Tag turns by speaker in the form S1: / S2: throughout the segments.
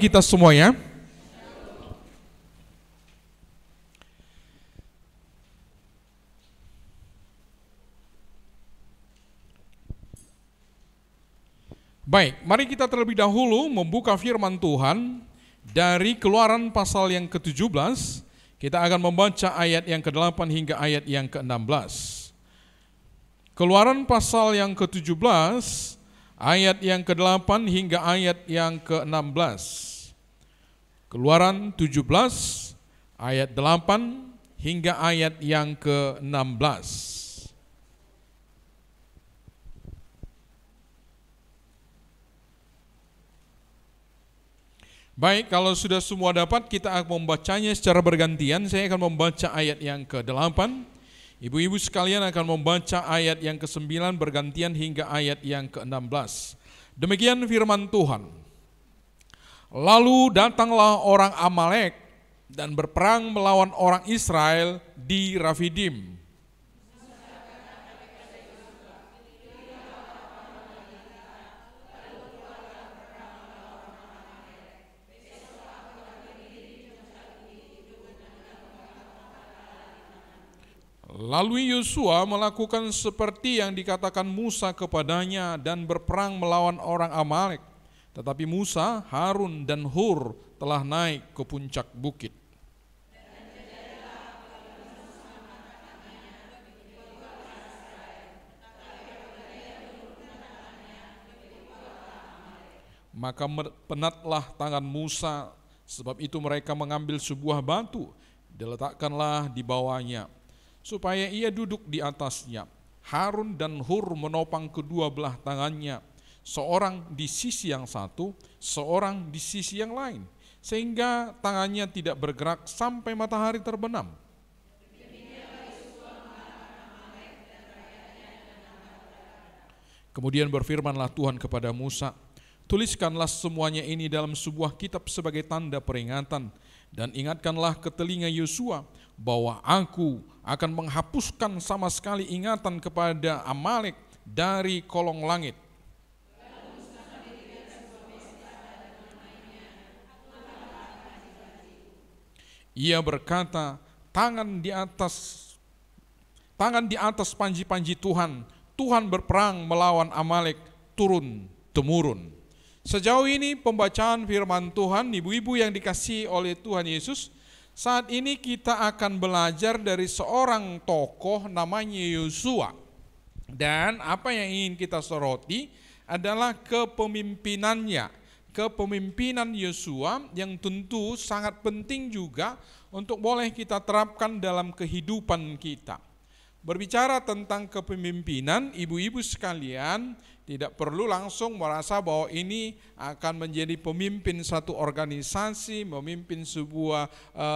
S1: bagi kita semuanya. Baik, mari kita terlebih dahulu membuka firman Tuhan dari Keluaran pasal yang ke-17. Kita akan membaca ayat yang ke-8 hingga ayat yang ke-16. Keluaran pasal yang ke-17, ayat yang ke-8 hingga ayat yang ke-16. Keluaran 17, ayat 8 hingga ayat yang ke-16. Baik, kalau sudah semua dapat, kita akan membacanya secara bergantian. Saya akan membaca ayat yang ke-8. Ibu-ibu sekalian akan membaca ayat yang ke-9 bergantian hingga ayat yang ke-16. Demikian firman Tuhan. Lalu datanglah orang Amalek dan berperang melawan orang Israel di Rafidim. Lalu Yosua melakukan seperti yang dikatakan Musa kepadanya dan berperang melawan orang Amalek. Tetapi Musa, Harun, dan Hur telah naik ke puncak bukit. Maka penatlah tangan Musa, sebab itu mereka mengambil sebuah batu, diletakkanlah di bawahnya, supaya ia duduk di atasnya. Harun dan Hur menopang kedua belah tangannya, seorang di sisi yang satu, seorang di sisi yang lain, sehingga tangannya tidak bergerak sampai matahari terbenam. Kemudian berfirmanlah Tuhan kepada Musa, tuliskanlah semuanya ini dalam sebuah kitab sebagai tanda peringatan, dan ingatkanlah ke telinga Yosua bahwa aku akan menghapuskan sama sekali ingatan kepada Amalek dari kolong langit. Ia berkata, tangan di atas panji-panji Tuhan, Tuhan berperang melawan Amalek turun temurun. Sejauh ini pembacaan firman Tuhan, ibu-ibu yang dikasihi oleh Tuhan Yesus. Saat ini kita akan belajar dari seorang tokoh namanya Yosua. Dan apa yang ingin kita soroti adalah kepemimpinannya. Kepemimpinan Yosua yang tentu sangat penting juga untuk boleh kita terapkan dalam kehidupan kita. Berbicara tentang kepemimpinan, ibu-ibu sekalian, tidak perlu langsung merasa bahwa ini akan menjadi pemimpin satu organisasi, memimpin sebuah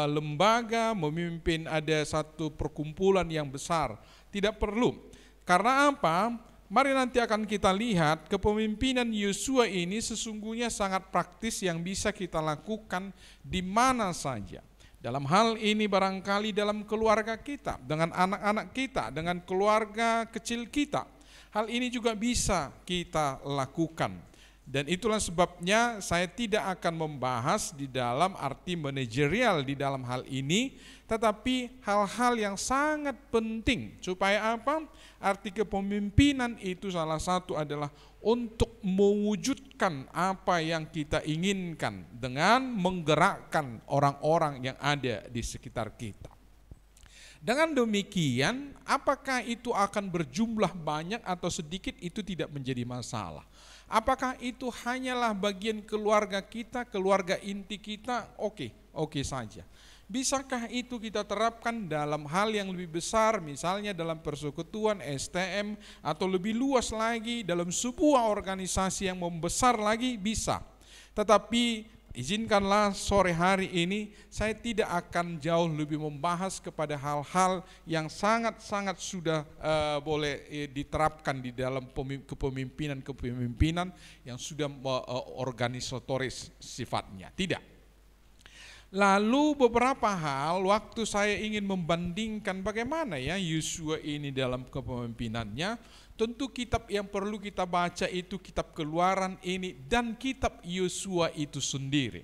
S1: lembaga, memimpin ada satu perkumpulan yang besar. Tidak perlu. Karena apa? Mari nanti akan kita lihat kepemimpinan Yosua ini sesungguhnya sangat praktis yang bisa kita lakukan di mana saja. Dalam hal ini barangkali dalam keluarga kita, dengan anak-anak kita, dengan keluarga kecil kita. Hal ini juga bisa kita lakukan. Dan itulah sebabnya saya tidak akan membahas di dalam arti manajerial di dalam hal ini, tetapi hal-hal yang sangat penting. Supaya apa? Arti kepemimpinan itu salah satu adalah untuk mewujudkan apa yang kita inginkan dengan menggerakkan orang-orang yang ada di sekitar kita. Dengan demikian, apakah itu akan berjumlah banyak atau sedikit itu tidak menjadi masalah. Apakah itu hanyalah bagian keluarga kita, keluarga inti kita, oke saja. Bisakah itu kita terapkan dalam hal yang lebih besar, misalnya dalam persekutuan, STM, atau lebih luas lagi dalam sebuah organisasi yang membesar lagi, bisa. Tetapi izinkanlah sore hari ini saya tidak akan jauh lebih membahas kepada hal-hal yang sangat-sangat sudah boleh diterapkan di dalam kepemimpinan yang sudah organisatoris sifatnya. Tidak. Lalu beberapa hal waktu saya ingin membandingkan bagaimana ya Yosua ini dalam kepemimpinannya, tentu kitab yang perlu kita baca itu kitab Keluaran ini dan kitab Yosua itu sendiri.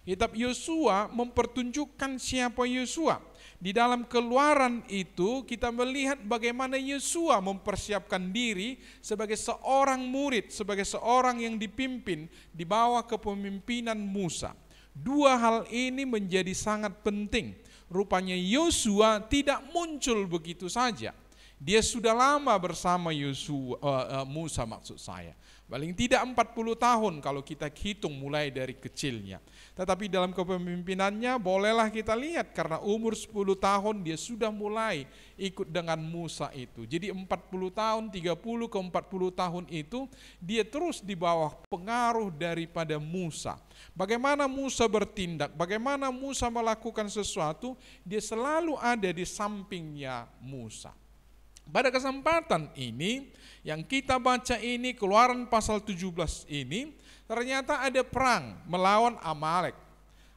S1: Kitab Yosua mempertunjukkan siapa Yosua. Di dalam Keluaran itu kita melihat bagaimana Yosua mempersiapkan diri sebagai seorang murid, sebagai seorang yang dipimpin di bawah kepemimpinan Musa. Dua hal ini menjadi sangat penting. Rupanya Yosua tidak muncul begitu saja. Dia sudah lama bersama Musa maksud saya. Paling tidak 40 tahun kalau kita hitung mulai dari kecilnya. Tetapi dalam kepemimpinannya bolehlah kita lihat karena umur 10 tahun dia sudah mulai ikut dengan Musa itu. Jadi 40 tahun, 30 ke 40 tahun itu dia terus di bawah pengaruh daripada Musa. Bagaimana Musa bertindak, bagaimana Musa melakukan sesuatu, dia selalu ada di sampingnya Musa. Pada kesempatan ini yang kita baca ini Keluaran pasal 17 ini ternyata ada perang melawan Amalek.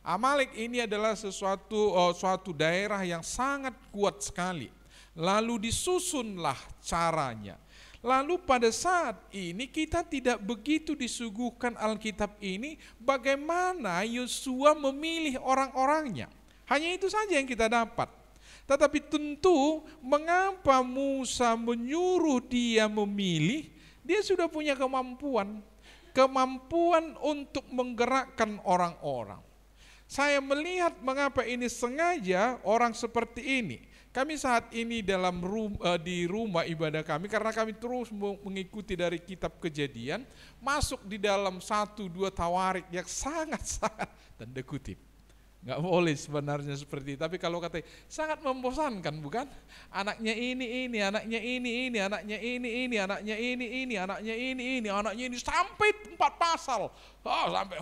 S1: Amalek ini adalah suatu daerah yang sangat kuat sekali. Lalu disusunlah caranya. Lalu pada saat ini kita tidak begitu disuguhkan Alkitab ini bagaimana Yosua memilih orang-orangnya. Hanya itu saja yang kita dapat. Tetapi tentu mengapa Musa menyuruh dia memilih, dia sudah punya kemampuan untuk menggerakkan orang-orang. Saya melihat mengapa ini sengaja orang seperti ini. Kami saat ini di rumah ibadah kami, karena kami terus mengikuti dari kitab Kejadian, masuk di dalam 1-2 tawarik yang sangat-sangat tanda kutip. Nggak boleh sebenarnya seperti itu. Tapi kalau katanya sangat membosankan, bukan? Anaknya ini, anaknya ini, anaknya ini, anaknya ini, anaknya ini, anaknya ini sampai 4 pasal. Sampai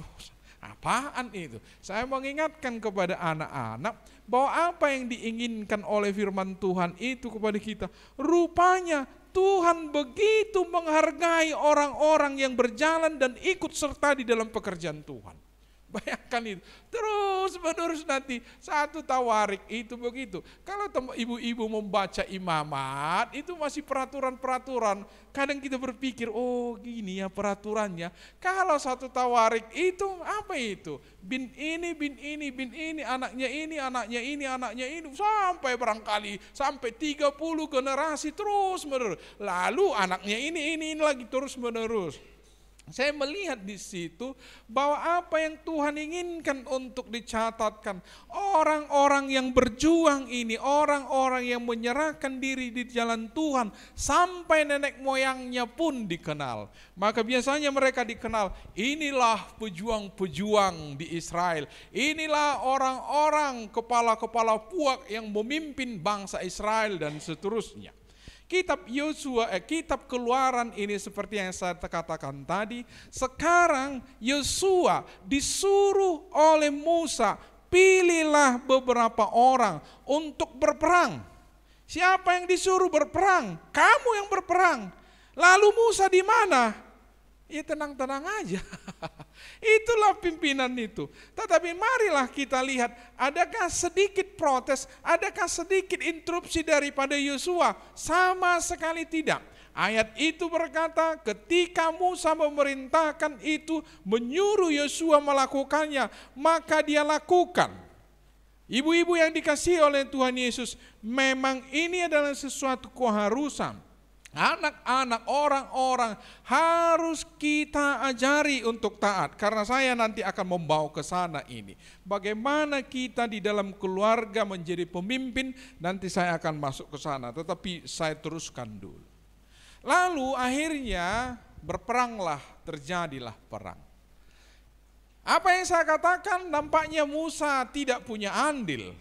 S1: apaan itu? Saya mengingatkan kepada anak-anak bahwa apa yang diinginkan oleh firman Tuhan itu kepada kita, rupanya Tuhan begitu menghargai orang-orang yang berjalan dan ikut serta di dalam pekerjaan Tuhan. Bayangkan itu, terus menerus nanti 1 tawarik itu begitu. Kalau ibu-ibu membaca imamat, itu masih peraturan-peraturan. Kadang kita berpikir, oh gini ya peraturannya. Kalau 1 tawarik itu, apa itu? Bin ini, anaknya ini, anaknya ini, anaknya ini. Sampai barangkali, sampai 30 generasi terus menerus. Lalu anaknya ini lagi terus menerus. Saya melihat di situ bahwa apa yang Tuhan inginkan untuk dicatatkan, orang-orang yang berjuang ini, orang-orang yang menyerahkan diri di jalan Tuhan sampai nenek moyangnya pun dikenal. Maka biasanya mereka dikenal, inilah pejuang-pejuang di Israel, inilah orang-orang kepala-kepala puak yang memimpin bangsa Israel dan seterusnya. Kitab Keluaran ini seperti yang saya katakan tadi, sekarang Yosua disuruh oleh Musa, pilihlah beberapa orang untuk berperang. Siapa yang disuruh berperang? Kamu yang berperang. Lalu Musa di mana? Ya tenang-tenang aja. Itulah pimpinan itu. Tetapi marilah kita lihat, adakah sedikit protes, adakah sedikit interupsi daripada Yosua? Sama sekali tidak. Ayat itu berkata, ketika Musa memerintahkan itu, menyuruh Yosua melakukannya, maka dia lakukan. Ibu-ibu yang dikasihi oleh Tuhan Yesus, memang ini adalah sesuatu keharusan. Anak-anak, orang-orang harus kita ajari untuk taat. Karena saya nanti akan membawa ke sana ini. Bagaimana kita di dalam keluarga menjadi pemimpin, nanti saya akan masuk ke sana. Tetapi saya teruskan dulu. Lalu akhirnya berperanglah, terjadilah perang. Apa yang saya katakan, nampaknya Musa tidak punya andil.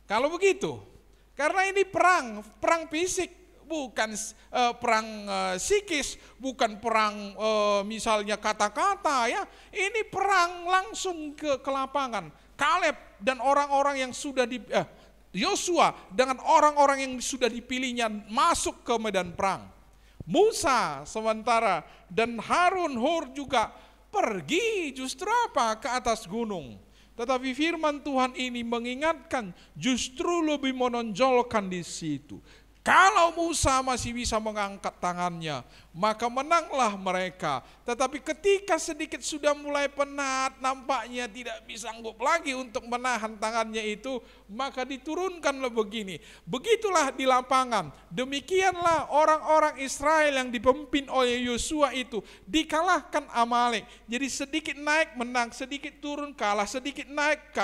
S1: Kalau begitu, karena ini perang fisik. Bukan perang psikis, bukan perang misalnya kata-kata ya. Ini perang langsung ke lapangan. Kaleb dan orang-orang yang sudah Yosua dengan orang-orang yang sudah dipilihnya masuk ke medan perang. Musa sementara dan Harun Hur juga pergi justru apa? Ke atas gunung. Tetapi firman Tuhan ini mengingatkan justru lebih menonjolkan di situ. Kalau Musa masih bisa mengangkat tangannya, maka menanglah mereka. Tetapi ketika sedikit sudah mulai penat, nampaknya tidak bisa sanggup lagi untuk menahan tangannya itu, maka diturunkanlah begini. Begitulah di lapangan. Demikianlah orang-orang Israel yang dipimpin oleh Yosua itu dikalahkan Amalek. Jadi sedikit naik menang, sedikit turun kalah, sedikit naik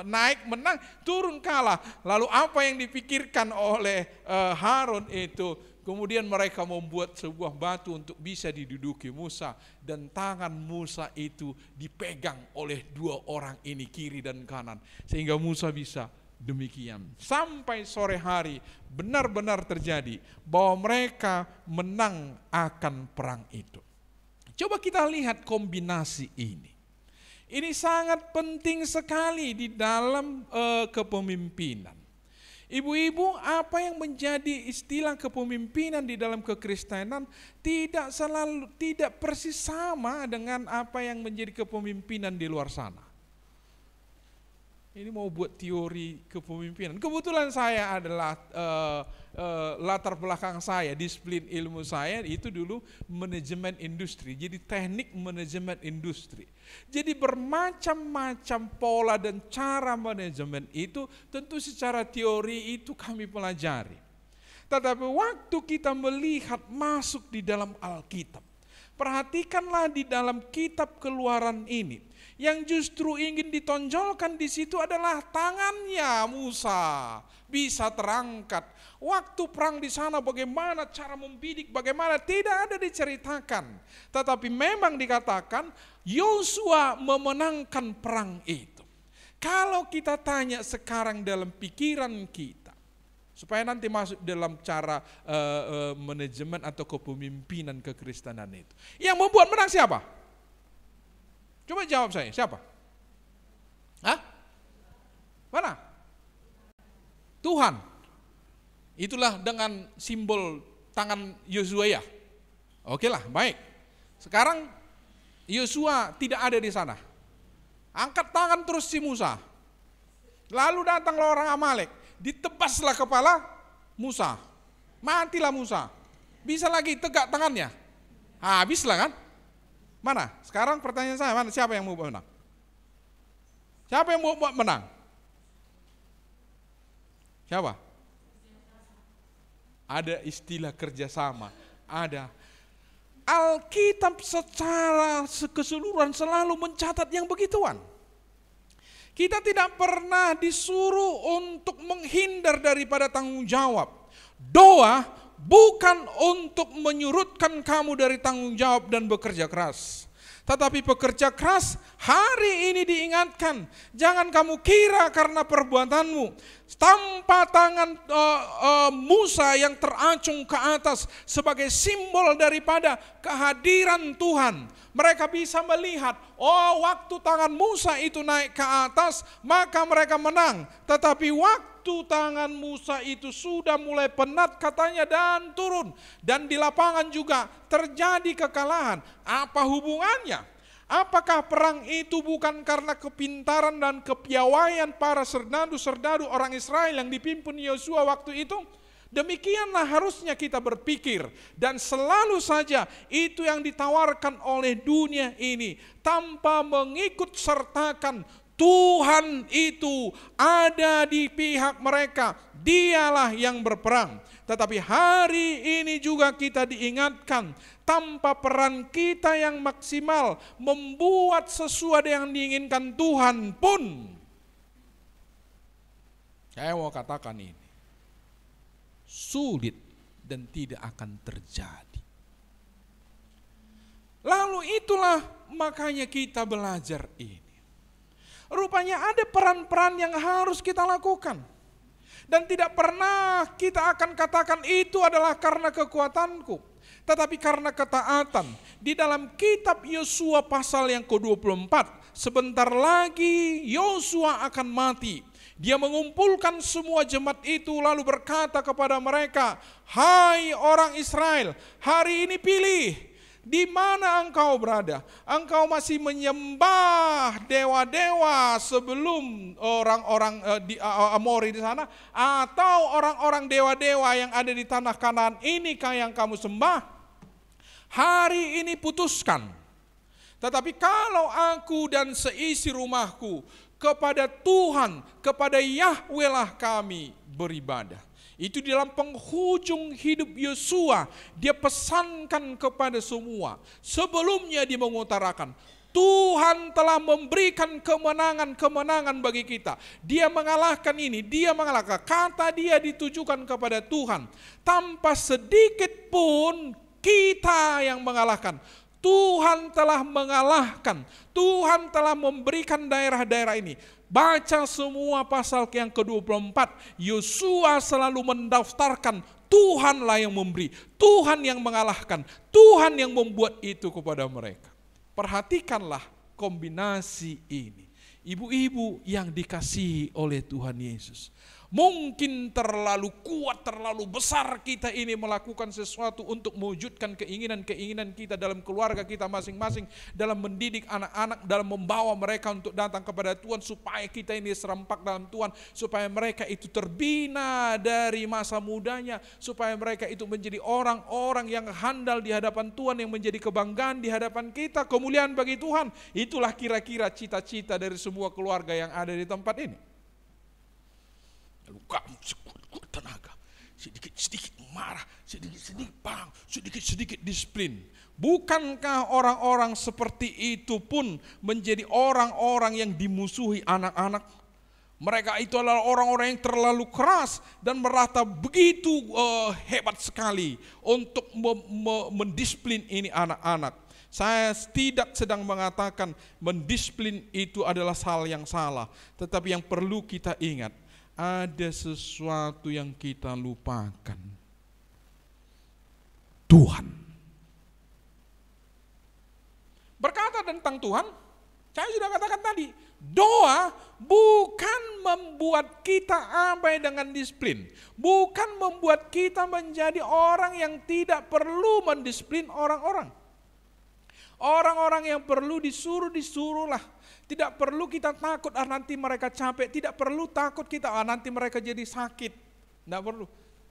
S1: naik menang, turun kalah. Lalu apa yang dipikirkan oleh Harun itu, kemudian mereka membuat sebuah batu untuk bisa diduduki Musa, dan tangan Musa itu dipegang oleh dua orang ini, kiri dan kanan, sehingga Musa bisa demikian. Sampai sore hari benar-benar terjadi bahwa mereka menang akan perang itu. Coba kita lihat kombinasi ini. Ini sangat penting sekali di dalam kepemimpinan. Ibu-ibu, apa yang menjadi istilah kepemimpinan di dalam kekristenan tidak persis sama dengan apa yang menjadi kepemimpinan di luar sana. Ini mau buat teori kepemimpinan. Kebetulan saya adalah latar belakang saya, disiplin ilmu saya itu dulu manajemen industri. Jadi teknik manajemen industri. Jadi bermacam-macam pola dan cara manajemen itu tentu secara teori itu kami pelajari. Tetapi waktu kita melihat masuk di dalam Alkitab, perhatikanlah di dalam kitab Keluaran ini. Yang justru ingin ditonjolkan di situ adalah tangannya Musa bisa terangkat. Waktu perang di sana bagaimana cara membidik, bagaimana tidak ada diceritakan. Tetapi memang dikatakan Yosua memenangkan perang itu. Kalau kita tanya sekarang dalam pikiran kita, supaya nanti masuk dalam cara manajemen atau kepemimpinan kekristenan itu, yang membuat menang siapa? Coba jawab saya, siapa? Hah? Mana? Tuhan. Itulah dengan simbol tangan Yosua ya. Oke lah, baik. Sekarang Yosua tidak ada di sana. Angkat tangan terus si Musa. Lalu datanglah orang Amalek, ditebaslah kepala Musa. Matilah Musa. Bisa lagi tegak tangannya? Habislah kan? Mana? Sekarang pertanyaan saya, mana? Siapa yang mau menang? Siapa yang mau menang? Siapa? Ada istilah kerjasama. Ada. Alkitab secara keseluruhan selalu mencatat yang begituan. Kita tidak pernah disuruh untuk menghindar daripada tanggung jawab. Doa bukan untuk menyurutkan kamu dari tanggung jawab dan bekerja keras. Tetapi bekerja keras hari ini diingatkan. Jangan kamu kira karena perbuatanmu. Tanpa tangan Musa yang teracung ke atas sebagai simbol daripada kehadiran Tuhan. Mereka bisa melihat, oh waktu tangan Musa itu naik ke atas, maka mereka menang. Tetapi waktu tangan Musa itu sudah mulai penat katanya dan turun. Dan di lapangan juga terjadi kekalahan. Apa hubungannya? Apakah perang itu bukan karena kepintaran dan kepiawaian para serdadu-serdadu orang Israel yang dipimpin Yosua waktu itu? Demikianlah harusnya kita berpikir, dan selalu saja itu yang ditawarkan oleh dunia ini tanpa mengikut sertakan Tuhan itu ada di pihak mereka, dialah yang berperang. Tetapi hari ini juga kita diingatkan, tanpa peran kita yang maksimal membuat sesuatu yang diinginkan Tuhan pun, saya mau katakan ini sulit dan tidak akan terjadi. Lalu itulah makanya kita belajar ini. Rupanya ada peran-peran yang harus kita lakukan. Dan tidak pernah kita akan katakan itu adalah karena kekuatanku, tetapi karena ketaatan. Di dalam kitab Yosua pasal yang ke-24, sebentar lagi Yosua akan mati. Dia mengumpulkan semua jemaat itu lalu berkata kepada mereka, hai orang Israel, hari ini pilih Di mana engkau berada? Engkau masih menyembah dewa-dewa sebelum orang-orang di Amori di sana, atau orang-orang dewa-dewa yang ada di tanah Kanaan inikah yang kamu sembah? Hari ini putuskan. Tetapi kalau aku dan seisi rumahku kepada Tuhan, kepada Yahweh lah kami beribadah. Itu di dalam penghujung hidup Yosua, dia pesankan kepada semua. Sebelumnya dia mengutarakan, Tuhan telah memberikan kemenangan-kemenangan bagi kita. Dia mengalahkan ini, dia mengalahkan. Kata dia ditujukan kepada Tuhan. Tanpa sedikit pun kita yang mengalahkan. Tuhan telah mengalahkan. Tuhan telah memberikan daerah-daerah ini. Baca semua pasal yang ke-24. Yosua selalu mendaftarkan Tuhanlah yang memberi. Tuhan yang mengalahkan. Tuhan yang membuat itu kepada mereka. Perhatikanlah kombinasi ini. Ibu-ibu yang dikasihi oleh Tuhan Yesus. Mungkin terlalu kuat, terlalu besar kita ini melakukan sesuatu untuk mewujudkan keinginan-keinginan kita dalam keluarga kita masing-masing, dalam mendidik anak-anak, dalam membawa mereka untuk datang kepada Tuhan, supaya kita ini serempak dalam Tuhan, supaya mereka itu terbina dari masa mudanya, supaya mereka itu menjadi orang-orang yang handal di hadapan Tuhan, yang menjadi kebanggaan di hadapan kita, kemuliaan bagi Tuhan. Itulah kira-kira cita-cita dari semua keluarga yang ada di tempat ini. Lalu kamu sekuat tenaga, sedikit-sedikit marah, sedikit-sedikit bang, sedikit-sedikit disiplin. Bukankah orang-orang seperti itu pun menjadi orang-orang yang dimusuhi anak-anak? Mereka itu adalah orang-orang yang terlalu keras dan merasa begitu hebat sekali untuk mendisiplin ini anak-anak. Saya tidak sedang mengatakan mendisiplin itu adalah hal yang salah, tetapi yang perlu kita ingat, ada sesuatu yang kita lupakan. Tuhan. Berkata tentang Tuhan, saya sudah katakan tadi, doa bukan membuat kita abai dengan disiplin. Bukan membuat kita menjadi orang yang tidak perlu mendisiplin orang-orang. Orang-orang yang perlu disuruhlah. Tidak perlu kita takut nanti mereka capek. Tidak perlu takut kita nanti mereka jadi sakit. Tidak perlu.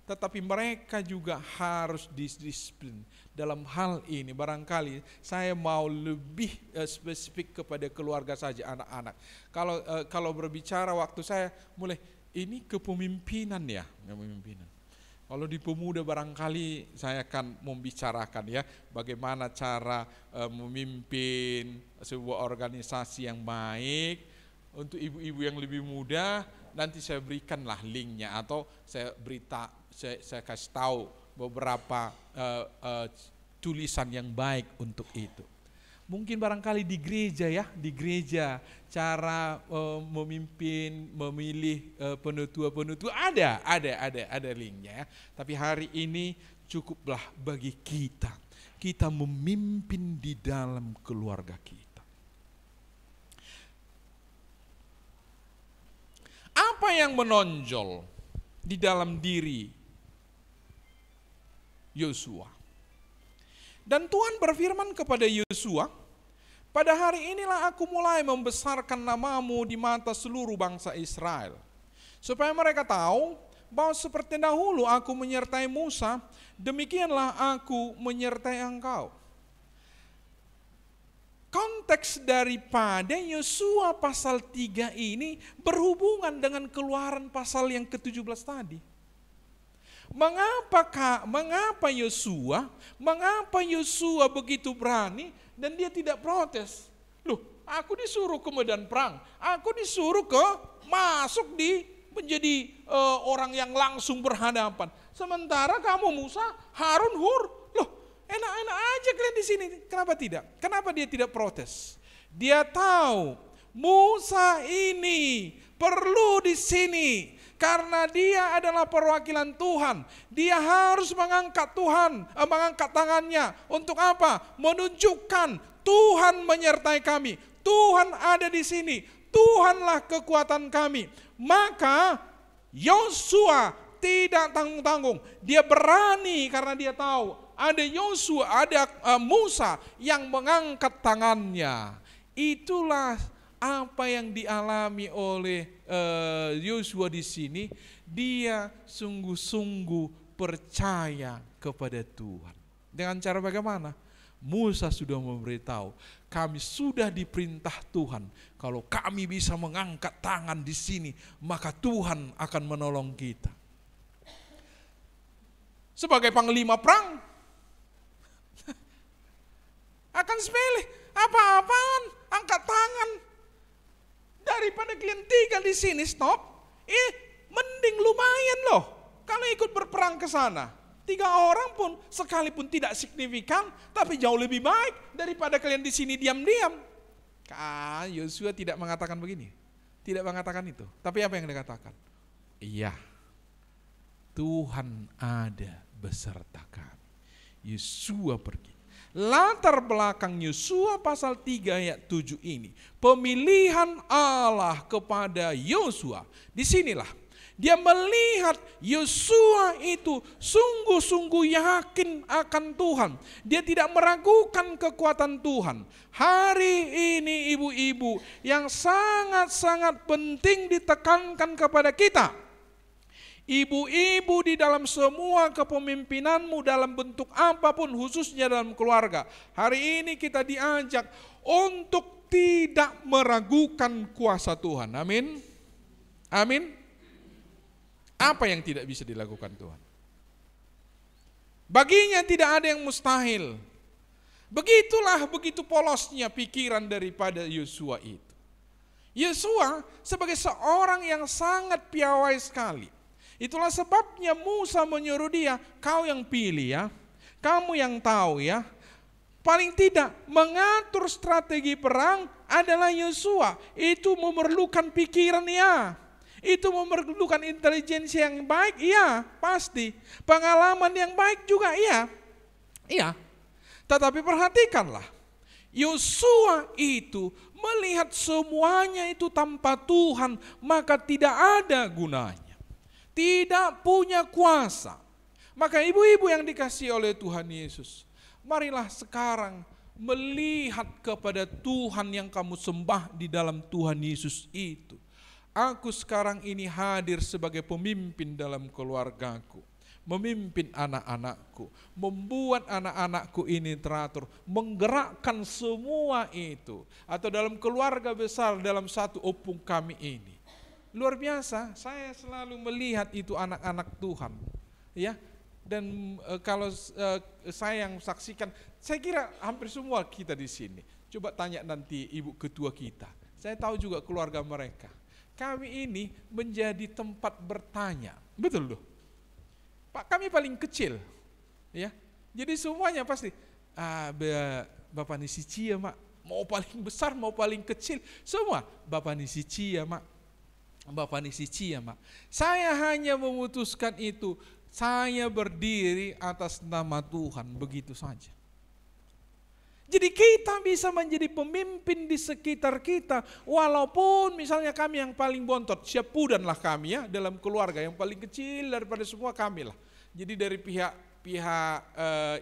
S1: Tetapi mereka juga harus disiplin. Dalam hal ini barangkali saya mau lebih spesifik kepada keluarga saja, anak-anak. Kalau berbicara waktu saya mulai, ini kepemimpinan ya. Kepemimpinan. Kalau di pemuda barangkali saya akan membicarakan ya bagaimana cara memimpin sebuah organisasi yang baik. Untuk ibu-ibu yang lebih muda nanti saya berikanlah linknya, atau saya kasih tahu beberapa tulisan yang baik untuk itu. Mungkin barangkali di gereja ya, di gereja cara memimpin, memilih penutua-penutua ada linknya ya. Tapi hari ini cukuplah bagi kita memimpin di dalam keluarga kita. Apa yang menonjol di dalam diri Yosua? Dan Tuhan berfirman kepada Yosua, pada hari inilah aku mulai membesarkan namamu di mata seluruh bangsa Israel. Supaya mereka tahu bahwa seperti dahulu aku menyertai Musa, demikianlah aku menyertai engkau. Konteks daripada Yosua pasal 3 ini berhubungan dengan Keluaran pasal yang ke-17 tadi. Mengapa Yosua begitu berani dan dia tidak protes? Loh, aku disuruh ke medan perang, aku disuruh masuk menjadi orang yang langsung berhadapan. Sementara kamu Musa, Harun, Hur, loh enak-enak aja kalian di sini. Kenapa tidak? Kenapa dia tidak protes? Dia tahu Musa ini perlu di sini. Karena dia adalah perwakilan Tuhan. Dia harus mengangkat tangannya. Untuk apa? Menunjukkan Tuhan menyertai kami. Tuhan ada di sini. Tuhanlah kekuatan kami. Maka Yosua tidak tanggung-tanggung. Dia berani karena dia tahu ada Yosua, ada Musa yang mengangkat tangannya. Itulah apa yang dialami oleh Yosua di sini. Dia sungguh-sungguh percaya kepada Tuhan. Dengan cara bagaimana? Musa sudah memberitahu, kami sudah diperintah Tuhan, kalau kami bisa mengangkat tangan di sini, maka Tuhan akan menolong kita. Sebagai panglima perang, akan sepele, apa-apaan, angkat tangan. Daripada kalian tinggal di sini stop, mending lumayan loh kalau ikut berperang ke sana. 3 orang pun sekalipun tidak signifikan, tapi jauh lebih baik daripada kalian di sini diam-diam. Yosua tidak mengatakan begini, tidak mengatakan itu. Tapi apa yang dikatakan? Iya, Tuhan ada beserta kami. Yosua pergi. Latar belakang Yosua pasal 3 ayat 7 ini, pemilihan Allah kepada Yosua. Disinilah dia melihat Yosua itu sungguh-sungguh yakin akan Tuhan. Dia tidak meragukan kekuatan Tuhan. Hari ini ibu-ibu, yang sangat-sangat penting ditekankan kepada kita. Ibu-ibu di dalam semua kepemimpinanmu dalam bentuk apapun, khususnya dalam keluarga. Hari ini kita diajak untuk tidak meragukan kuasa Tuhan. Amin. Amin. Apa yang tidak bisa dilakukan Tuhan? Baginya tidak ada yang mustahil. Begitu polosnya pikiran daripada Yosua itu. Yosua sebagai seorang yang sangat piawai sekali. Itulah sebabnya Musa menyuruh dia, kau yang pilih ya, kamu yang tahu ya. Paling tidak mengatur strategi perang adalah Yosua. Itu memerlukan pikiran ya. Itu memerlukan intelijensi yang baik, iya pasti. Pengalaman yang baik juga, iya. Tetapi perhatikanlah, Yosua itu melihat semuanya itu tanpa Tuhan, maka tidak ada gunanya. Tidak punya kuasa. Maka ibu-ibu yang dikasihi oleh Tuhan Yesus, marilah sekarang melihat kepada Tuhan yang kamu sembah di dalam Tuhan Yesus itu. Aku sekarang ini hadir sebagai pemimpin dalam keluargaku, memimpin anak-anakku, membuat anak-anakku ini teratur, menggerakkan semua itu. Atau dalam keluarga besar, dalam satu opung kami ini. Luar biasa, saya selalu melihat itu anak-anak Tuhan. Ya, dan kalau saya yang saksikan, saya kira hampir semua kita di sini. Coba tanya nanti ibu ketua kita, saya tahu juga keluarga mereka. Kami ini menjadi tempat bertanya, betul loh. Pak, kami paling kecil, ya. Jadi semuanya pasti, Bapak Nisicia mak, mau paling besar mau paling kecil, semua Bapak Nisicia mak, Bapak Nisicia mak. Saya hanya memutuskan itu, saya berdiri atas nama Tuhan, begitu saja. Jadi kita bisa menjadi pemimpin di sekitar kita, walaupun misalnya kami yang paling bontot, Syapudanlah kami ya dalam keluarga, yang paling kecil daripada semua kami lah. Jadi dari pihak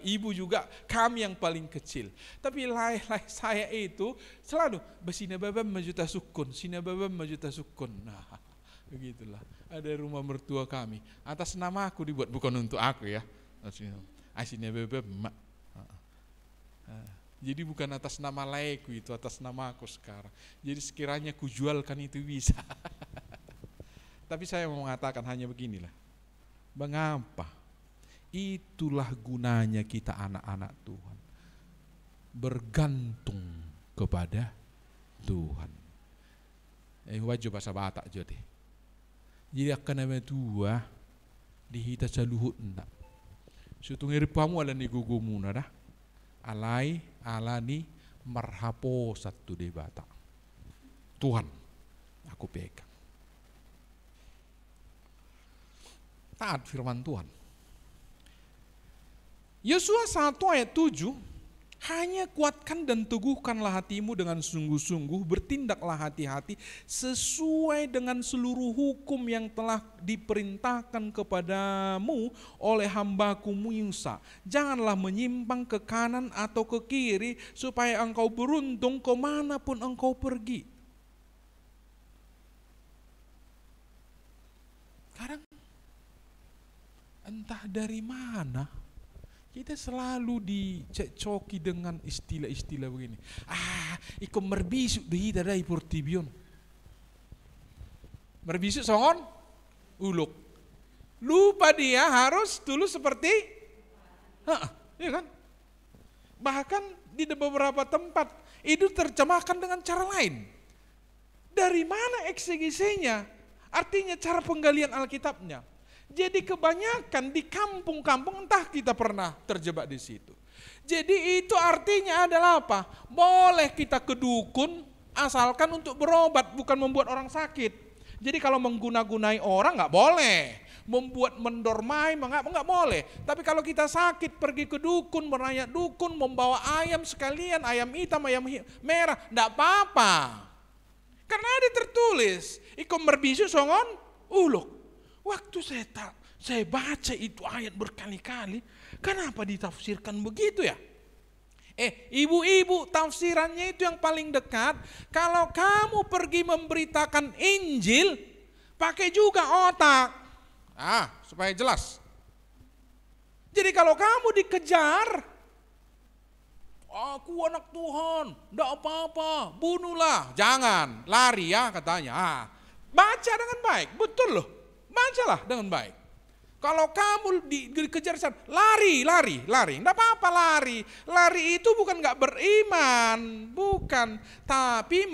S1: ibu juga kami yang paling kecil. Tapi lai-lai saya itu selalu basina babam majuta sukun, sina babam majuta sukun. Nah, begitulah. Ada rumah mertua kami, atas nama aku dibuat, bukan untuk aku ya. Asina babam mak. Jadi bukan atas nama laiku itu, atas nama aku sekarang. Jadi sekiranya kujualkan itu bisa. Tapi saya mau mengatakan hanya beginilah. Mengapa? Itulah gunanya kita anak-anak Tuhan. Bergantung kepada Tuhan. Wajib bahasa Batak jadi. Jadi akan nama tua dihita caluhut enggak. Sutungir pamu ala ni gugumu dah. Alani marhapo satu di Batak. Tuhan, aku pegang. Taat firman Tuhan. Yosua 1 ayat 7, Hanya kuatkan dan teguhkanlah hatimu dengan sungguh-sungguh, bertindaklah hati-hati sesuai dengan seluruh hukum yang telah diperintahkan kepadamu oleh hambaku Musa. Janganlah menyimpang ke kanan atau ke kiri, supaya engkau beruntung kemanapun engkau pergi. Sekarang entah dari mana kita selalu dicecoki dengan istilah-istilah begini. Iko merbisuk deh dari portibion. Merbisuk songon uluk. Lupa dia harus dulu seperti iya kan? Bahkan di beberapa tempat itu terjemahkan dengan cara lain. Dari mana eksegesinya? Artinya cara penggalian Alkitabnya. Jadi kebanyakan di kampung-kampung entah kita pernah terjebak di situ. Jadi itu artinya adalah apa? Boleh kita ke dukun asalkan untuk berobat, bukan membuat orang sakit. Jadi kalau mengguna-gunai orang nggak boleh, membuat mendormai nggak boleh. Tapi kalau kita sakit pergi ke dukun, merayak dukun, membawa ayam sekalian, ayam hitam, ayam merah, nggak apa-apa. Karena ada tertulis, ikom merbisu songon uluk. Waktu saya baca itu ayat berkali-kali, kenapa ditafsirkan begitu ya? Ibu-ibu, tafsirannya itu yang paling dekat. Kalau kamu pergi memberitakan Injil, pakai juga otak. Supaya jelas. Jadi kalau kamu dikejar, aku anak Tuhan, enggak apa-apa, bunuhlah. Jangan, lari ya katanya. Baca dengan baik, betul loh. Bacalah dengan baik. Kalau kamu dikejar, lari, enggak apa-apa lari. Lari itu bukan enggak beriman, bukan. Tapi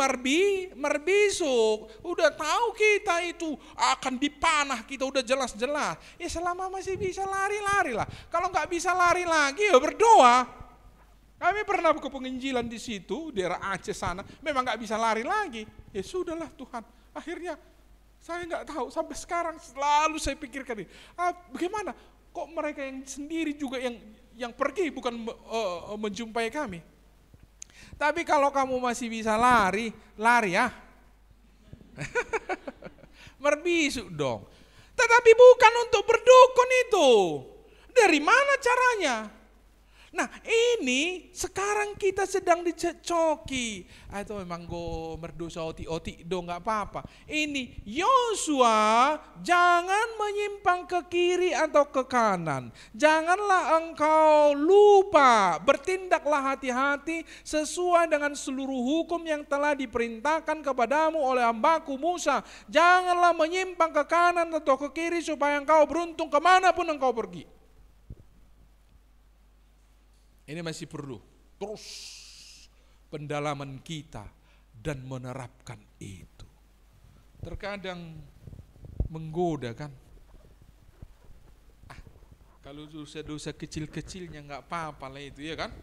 S1: merbisuk. Udah tahu kita itu akan dipanah, kita udah jelas-jelas. Ya selama masih bisa lari-larilah. Kalau enggak bisa lari lagi ya berdoa. Kami pernah ke penginjilan di situ, daerah Aceh sana, memang enggak bisa lari lagi. Ya sudahlah Tuhan. Akhirnya saya nggak tahu, sampai sekarang selalu saya pikirkan ini. Bagaimana? Kok mereka yang sendiri juga yang pergi bukan menjumpai kami. Tapi kalau kamu masih bisa lari ya. Merbisuk dong. Tetapi bukan untuk berdukun itu. Dari mana caranya? Nah ini sekarang kita sedang dicecoki. Atau memang go merdosa oti-oti dong nggak apa-apa. Ini Yosua, jangan menyimpang ke kiri atau ke kanan. Janganlah engkau lupa, bertindaklah hati-hati sesuai dengan seluruh hukum yang telah diperintahkan kepadamu oleh hambaku Musa. Janganlah menyimpang ke kanan atau ke kiri supaya engkau beruntung kemanapun engkau pergi. Ini masih perlu terus pendalaman kita dan menerapkan itu. Terkadang menggoda kan. Kalau dosa-dosa kecil-kecilnya nggak apa-apa lah itu ya kan.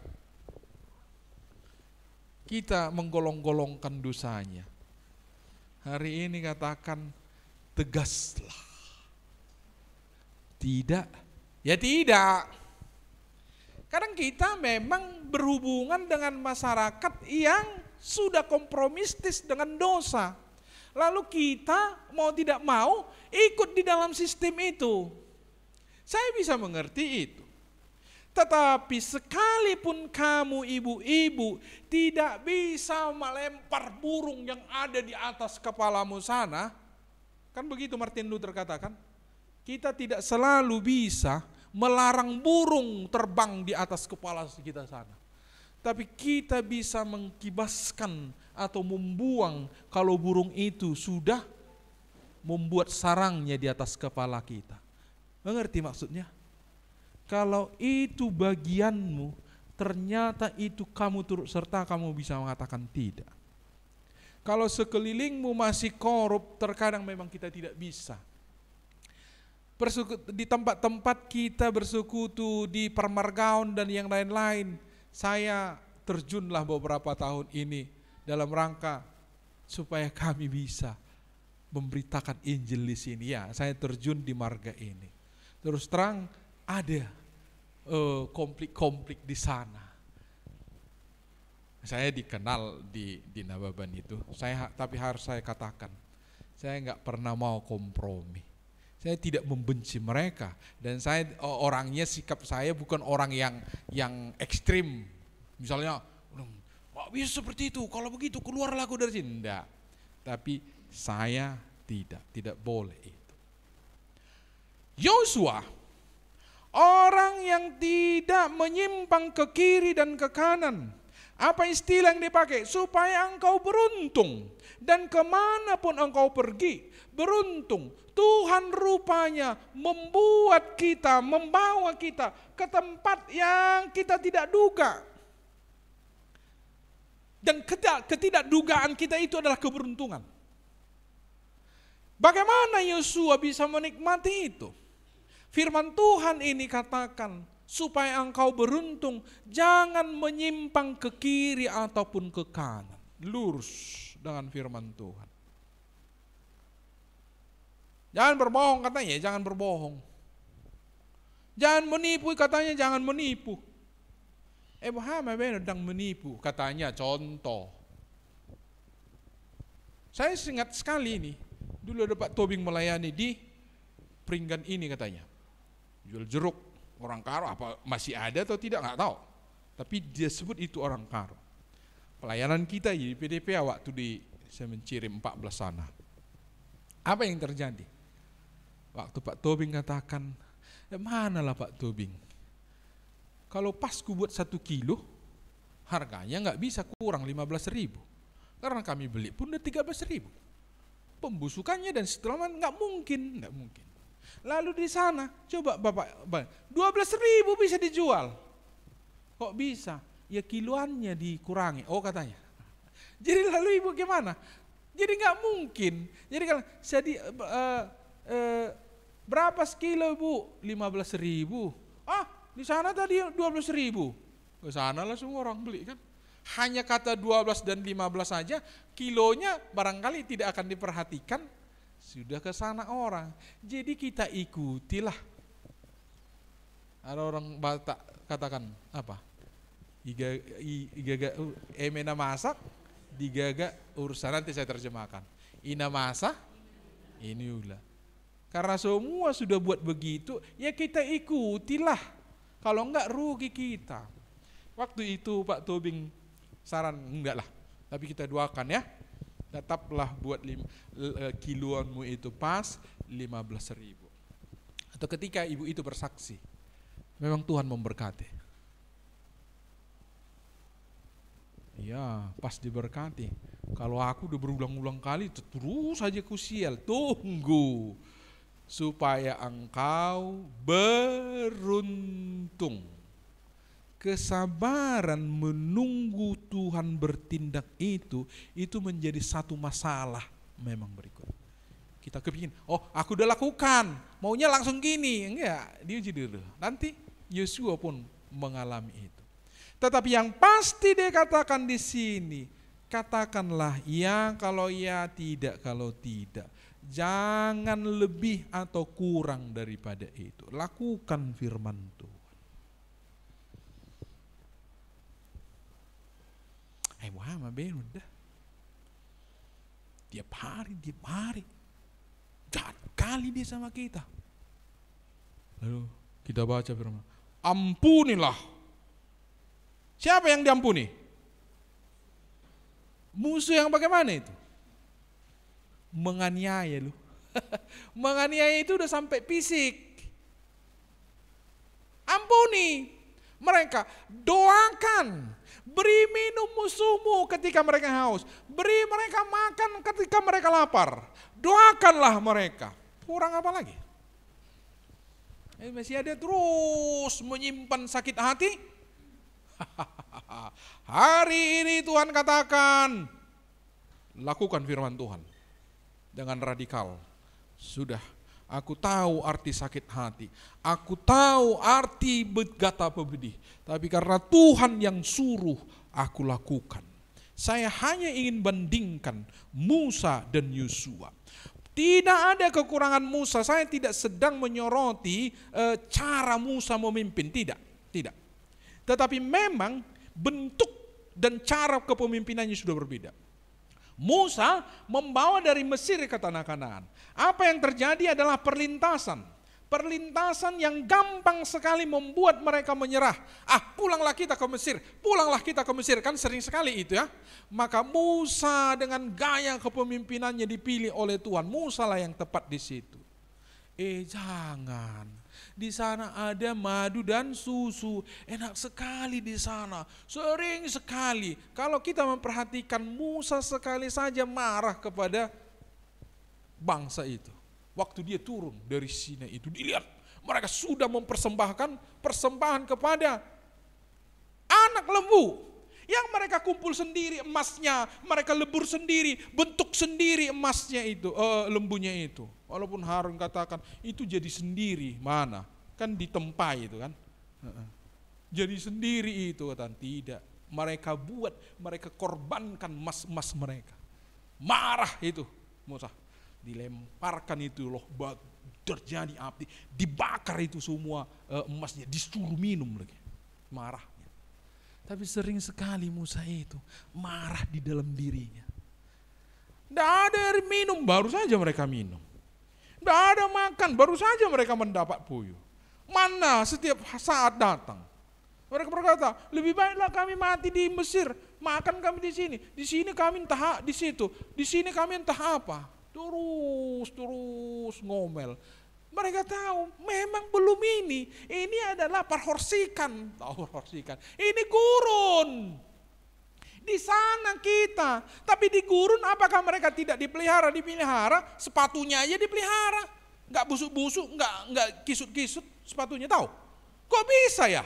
S1: Kita menggolong-golongkan dosanya. Hari ini katakan tegaslah. Tidak, ya tidak. Kadang kita memang berhubungan dengan masyarakat yang sudah kompromistis dengan dosa. Lalu kita mau tidak mau ikut di dalam sistem itu. Saya bisa mengerti itu. Tetapi sekalipun kamu ibu-ibu tidak bisa melempar burung yang ada di atas kepalamu sana, kan begitu Martin Luther katakan, kita tidak selalu bisa melarang burung terbang di atas kepala kita sana. Tapi kita bisa mengkibaskan atau membuang kalau burung itu sudah membuat sarangnya di atas kepala kita. Mengerti maksudnya? Kalau itu bagianmu, ternyata itu kamu turut serta, kamu bisa mengatakan tidak. Kalau sekelilingmu masih korup, terkadang memang kita tidak bisa. Di tempat-tempat kita bersekutu, di permargaun dan yang lain-lain, saya terjunlah beberapa tahun ini dalam rangka supaya kami bisa memberitakan Injil di sini. Ya, saya terjun di marga ini. Terus terang ada konflik-konflik di sana. Saya dikenal di Nababan itu. Tapi harus saya katakan, saya nggak pernah mau kompromi. Saya tidak membenci mereka, dan saya orangnya, sikap saya bukan orang yang ekstrim. Misalnya, nggak bisa seperti itu. Kalau begitu keluarlah aku dari sini. Enggak. Tapi saya tidak boleh itu. Yosua, orang yang tidak menyimpang ke kiri dan ke kanan. Apa istilah yang dipakai? Supaya engkau beruntung, dan kemanapun engkau pergi, beruntung. Tuhan rupanya membuat kita, membawa kita ke tempat yang kita tidak duga. Dan ketidakdugaan kita itu adalah keberuntungan. Bagaimana Yosua bisa menikmati itu? Firman Tuhan ini katakan, supaya engkau beruntung, jangan menyimpang ke kiri ataupun ke kanan. Lurus dengan firman Tuhan. Jangan berbohong katanya, jangan berbohong. Jangan menipu katanya, jangan menipu. Bagaimana sedang menipu katanya, contoh. Saya ingat sekali ini, dulu ada Pak Tobing melayani di Peringgan ini katanya. Jual jeruk. Orang Karo, apa masih ada atau tidak nggak tahu. Tapi dia sebut itu orang Karo. Pelayanan kita di PDP waktu di Semencirim 14 sana. Apa yang terjadi? Waktu Pak Tobing katakan, manalah Pak Tobing, kalau pas ku buat 1 kilo, harganya nggak bisa kurang 15.000. Karena kami beli pun udah 13.000. Pembusukannya dan setelah nggak mungkin. Lalu di sana, coba Bapak, 12.000 bisa dijual. Kok bisa? Ya kiloannya dikurangi. Oh katanya. Jadi lalu ibu gimana? Jadi nggak mungkin. Jadi kalau berapa sekilo bu? 15.000. Di sana tadi 12.000. Ke sana lah semua orang beli kan. Hanya kata 12 dan 15 saja, kilonya barangkali tidak akan diperhatikan. Sudah ke sana orang. Jadi kita ikutilah. Ada orang Batak katakan apa? Igaga emena masak, digaga urusan, nanti saya terjemahkan. Ina masak, ini ulah. Karena semua sudah buat begitu, ya kita ikutilah. Kalau enggak rugi kita. Waktu itu Pak Tobing saran enggak lah. Tapi kita doakan ya. Tetaplah buat kiloanmu itu pas 15.000. Atau ketika ibu itu bersaksi, memang Tuhan memberkati. Ya, pas diberkati. Kalau aku udah berulang-ulang kali terus saja kusial. Tunggu supaya engkau beruntung. Kesabaran menunggu Tuhan bertindak itu menjadi satu masalah memang berikut. Kita kepingin, aku udah lakukan, maunya langsung gini. Enggak, diuji dulu. Nanti Yosua pun mengalami itu. Tetapi yang pasti dia katakan di sini, katakanlah ya kalau ya, tidak kalau tidak. Jangan lebih atau kurang daripada itu. Lakukan firman Tuhan. Muhammad Ben udah tiap hari jahat kali dia sama kita. Lalu kita baca firman, ampunilah. Siapa yang diampuni? Musuh yang bagaimana itu? Menganiaya lu. Menganiaya itu udah sampai fisik. Ampuni mereka, doakan. Beri minum musuhmu ketika mereka haus. Beri mereka makan ketika mereka lapar. Doakanlah mereka. Kurang apa lagi? Masih ada terus menyimpan sakit hati. Hari ini Tuhan katakan, lakukan firman Tuhan dengan radikal. Sudah, aku tahu arti sakit hati. Aku tahu arti berkata pedih. Tapi karena Tuhan yang suruh, aku lakukan. Saya hanya ingin bandingkan Musa dan Yosua. Tidak ada kekurangan Musa. Saya tidak sedang menyoroti cara Musa memimpin. Tidak. Tetapi memang bentuk dan cara kepemimpinannya sudah berbeda. Musa membawa dari Mesir ke tanah Kanaan. Apa yang terjadi adalah perlintasan. Perlintasan yang gampang sekali membuat mereka menyerah. Pulanglah kita ke Mesir, pulanglah kita ke Mesir. Kan sering sekali itu ya. Maka Musa dengan gaya kepemimpinannya dipilih oleh Tuhan. Musa lah yang tepat di situ. Jangan. Di sana ada madu dan susu. Enak sekali di sana. Sering sekali. Kalau kita memperhatikan, Musa sekali saja marah kepada bangsa itu. Waktu dia turun dari Sinai itu, dilihat mereka sudah mempersembahkan persembahan kepada anak lembu. Yang mereka kumpul sendiri emasnya, mereka lebur sendiri, bentuk sendiri emasnya itu, lembunya itu. Walaupun Harun katakan itu jadi sendiri, mana? Kan ditempai itu kan. Jadi sendiri itu, kata tidak. Mereka buat, mereka korbankan emas-emas mereka. Marah itu Musa. Dilemparkan itu loh, terjadi api, dibakar itu semua emasnya, disuruh minum lagi. Marahnya. Tapi sering sekali Musa itu marah di dalam dirinya. Tidak ada air minum, baru saja mereka minum. Tidak ada makan, baru saja mereka mendapat puyuh. Mana setiap saat datang. Mereka berkata, lebih baiklah kami mati di Mesir, makan kami di sini kami entah di situ, di sini kami entah apa. Terus ngomel. Mereka tahu memang belum ini adalah perhorsikan. Tahu perhorsikan? Ini gurun. Di sana kita, tapi di gurun apakah mereka tidak dipelihara? Dipelihara, sepatunya aja dipelihara. Enggak busuk-busuk, enggak kisut-kisut sepatunya, tahu? Kok bisa ya?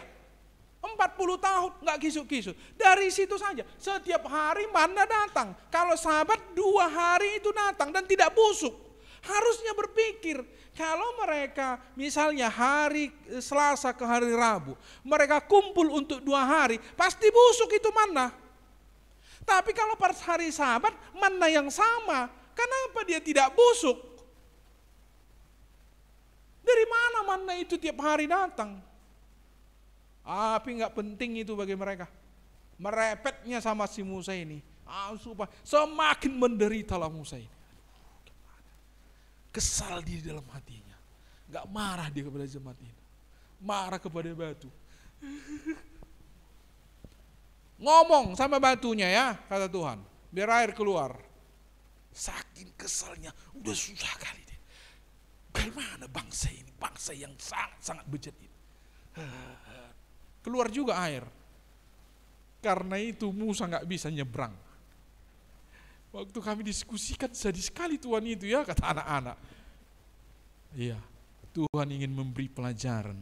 S1: 40 tahun enggak kisut-kisut. Dari situ saja, setiap hari mana datang. Kalau sahabat 2 hari itu datang dan tidak busuk. Harusnya berpikir, kalau mereka misalnya hari Selasa ke hari Rabu, mereka kumpul untuk 2 hari, pasti busuk itu mana. Tapi kalau pas hari Sabat, mana yang sama, kenapa dia tidak busuk? Dari mana itu tiap hari datang? Tapi enggak penting itu bagi mereka. Merepetnya sama si Musa ini. Supaya semakin menderitalah Musa ini. Kesal di dalam hatinya. Enggak marah dia kepada jemaat ini. Marah kepada batu. Ngomong sama batunya ya, kata Tuhan. Biar air keluar. Saking kesalnya, udah susah kali dia. Bagaimana bangsa ini? Bangsa yang sangat-sangat bejat ini. Keluar juga air. Karena itu Musa gak bisa nyebrang. Waktu kami diskusikan, sedih sekali Tuhan itu ya, kata anak-anak. Iya, Tuhan ingin memberi pelajaran.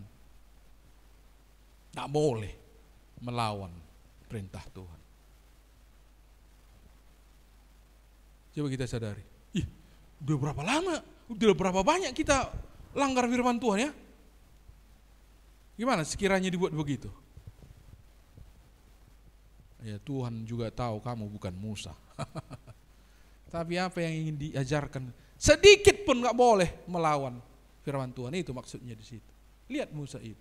S1: Tak boleh melawan perintah Tuhan. Coba kita sadari. Udah berapa lama? Udah berapa banyak kita langgar firman Tuhan ya? Gimana sekiranya dibuat begitu? Ya Tuhan juga tahu kamu bukan Musa. Tapi apa yang ingin diajarkan? Sedikit pun gak boleh melawan firman Tuhan, itu maksudnya di situ. Lihat Musa itu.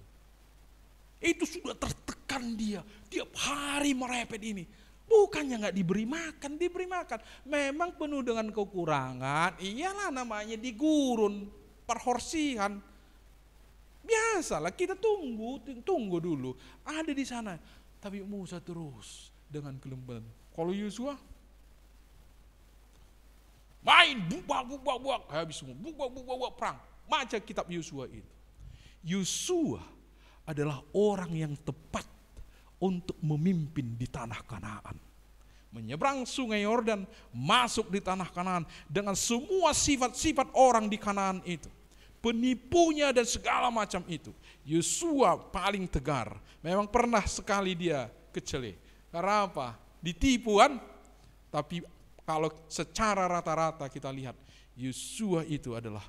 S1: Itu sudah tertekan dia. Tiap hari merepet ini. Bukannya gak diberi makan. Memang penuh dengan kekurangan. Iyalah namanya di gurun. Perhorsihan. Biasalah kita tunggu dulu. Ada di sana. Tapi Musa terus dengan kelembutan. Kalau Yosua main buak habis semua buak perang. Baca kitab Yosua itu. Yosua adalah orang yang tepat untuk memimpin di tanah Kanaan. Menyeberang sungai Yordan, masuk di tanah Kanaan dengan semua sifat-sifat orang di Kanaan itu. Penipunya dan segala macam itu. Yosua paling tegar. Memang pernah sekali dia kecele. Karena apa? Ditipu kan? Tapi kalau secara rata-rata kita lihat, Yosua itu adalah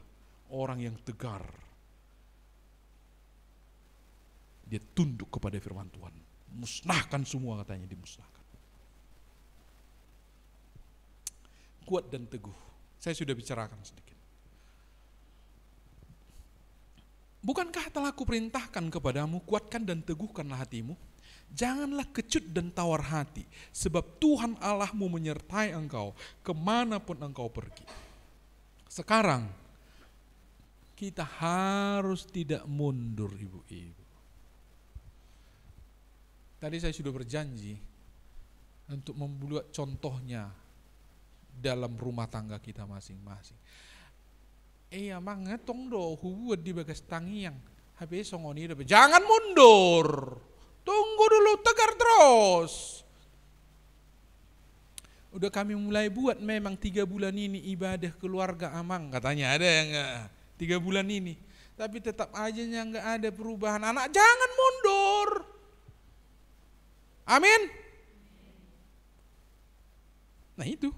S1: orang yang tegar. Dia tunduk kepada firman Tuhan. Musnahkan semua, katanya, dimusnahkan. Kuat dan teguh. Saya sudah bicarakan sedikit. Bukankah telah kuperintahkan kepadamu, kuatkan dan teguhkanlah hatimu, Janganlah kecut dan tawar hati, sebab Tuhan Allahmu menyertai engkau kemanapun engkau pergi. Sekarang, kita harus tidak mundur, ibu-ibu. Tadi saya sudah berjanji untuk membuat contohnya dalam rumah tangga kita masing-masing. Mangetong do huwad di bagas tangiang. Habis songoni dapat. Jangan mundur. Tunggu dulu, tegar terus. Udah kami mulai buat memang 3 bulan ini ibadah keluarga Amang. Katanya ada yang 3 bulan ini. Tapi tetap aja nggak ada perubahan. Anak jangan mundur. Amin. Nah itu.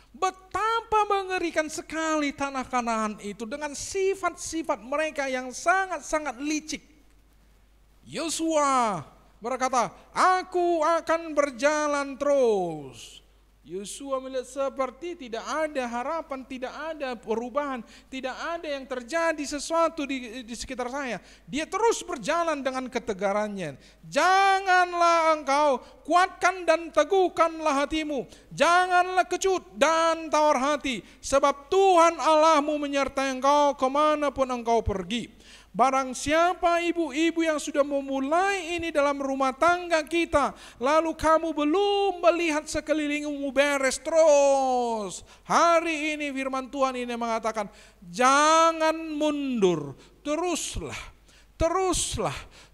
S1: Betapa mengerikan sekali tanah Kanaan itu dengan sifat-sifat mereka yang sangat-sangat licik. Yosua berkata, aku akan berjalan terus. Yosua melihat seperti tidak ada harapan, tidak ada perubahan, tidak ada yang terjadi sesuatu di sekitar saya. Dia terus berjalan dengan ketegarannya. Janganlah engkau, kuatkan dan teguhkanlah hatimu. Janganlah kecut dan tawar hati, sebab Tuhan Allahmu menyertai engkau kemanapun engkau pergi. Barang siapa ibu-ibu yang sudah memulai ini dalam rumah tangga kita, lalu kamu belum melihat sekelilingmu beres terus. Hari ini firman Tuhan ini mengatakan, jangan mundur, teruslah.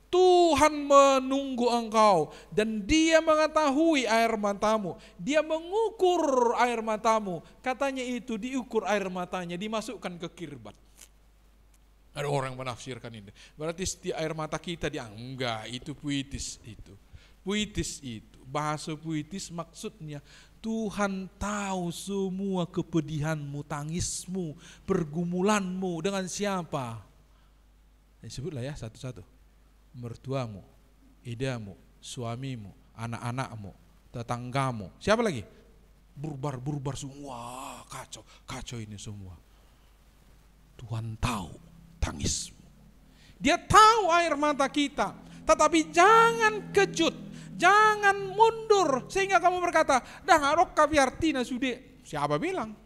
S1: Tuhan menunggu engkau dan Dia mengetahui air matamu. Dia mengukur air matamu. Katanya itu diukur air matanya, dimasukkan ke kirbat. Ada orang menafsirkan ini. Berarti setiap air mata kita enggak, itu puitis itu. Puitis itu. Bahasa puitis maksudnya Tuhan tahu semua kepedihanmu, tangismu, pergumulanmu dengan siapa. Sebutlah ya satu-satu. Mertuamu, idamu, suamimu, anak-anakmu, tetanggamu. Siapa lagi? Burbar semua. Kacau ini semua. Tuhan tahu tangismu. Dia tahu air mata kita, tetapi jangan kecut, jangan mundur sehingga kamu berkata, dah ngarok kaviartina sudah. Siapa bilang?